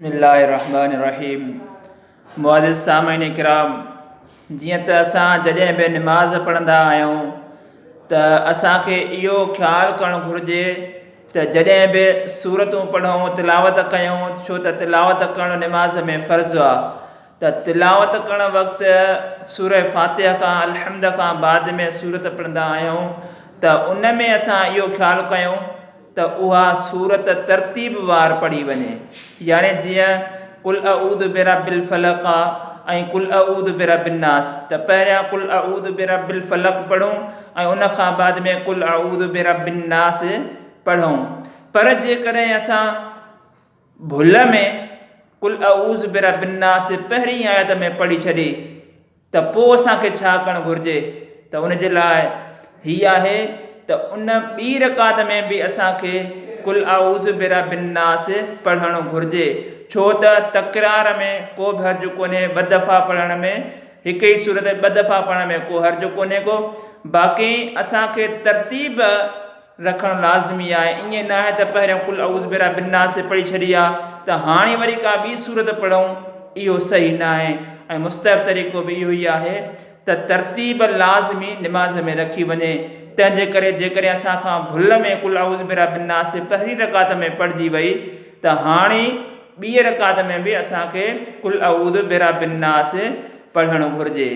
बिस्मिल्लाहिर्रहमानिर्रहीम। मुअज़्ज़िज़ सामिईन किराम, जीअं त असां जॾहिं बि निमाज़ पढ़ंदा आहियूं त असांखे इहो ख़्यालु करणु घुरिजे त जॾहिं बि सूरतूं पढ़ूं, तिलावत कयूं, छो त तिलावत करणु निमाज़ में फ़र्ज़ु आहे, त तिलावत करणु वक़्तु सूरह फ़ातिहा खां अलहम्द खां बाद में सूरत पढ़ंदा आहियूं त उन में असां इहो ख़्यालु कयूं त उहा सूरत तरतीब वार पढ़ी वञे। यानी जीअं कुल अऊज़ु बिरब्बिल फ़लक़ ऐं कुल अऊज़ु बिरब्बिन नास, त पहिरियां कुल अऊज़ु बिरब्बिल फ़लक़ पढ़ूं ऐं उन खां बाद में कुल अऊज़ु बिरब्बिन नास पढ़ूं। पर जेकॾहिं असां भुल में कुल अऊज़ु बिरब्बिन नास पहिरीं आयत में पढ़ी छॾी त पोइ असांखे छा करणु घुरिजे, त उन जे लाइ हीअ आहे त उन ॿी रकात में बि असांखे कुल अऊज़ु बिरब्बिन नास पढ़णु घुरिजे। छो त तकरार में को बि हर्ज़ु कोन्हे, ॿ दफ़ा पढ़ण में, हिक ई सूरत ॿ दफ़ा पढ़ण में को हर्ज़ु कोन्हे को। बाक़ी असांखे तरतीब रखणु लाज़मी आहे। ईअं न आहे त पहिरियों कुल अऊज़ु बिरब्बिन नास पढ़ी छॾी आहे त हाणे वरी का ॿी सूरत पढ़ूं, इहो सही न आहे। ऐं मुस्तहब तरीक़ो बि इहो ई आहे त तरतीब लाज़मी निमाज़ में रखी वञे। तंहिंजे करे जेकॾहिं असांखां भुल में कुल अऊज़ु बिरब्बिन नास पहिरीं रकात में पढ़िजी वई त हाणे ॿी रकात में बि असांखे कुल अऊज़ु बिरब्बिन नास पढ़णु घुरिजे।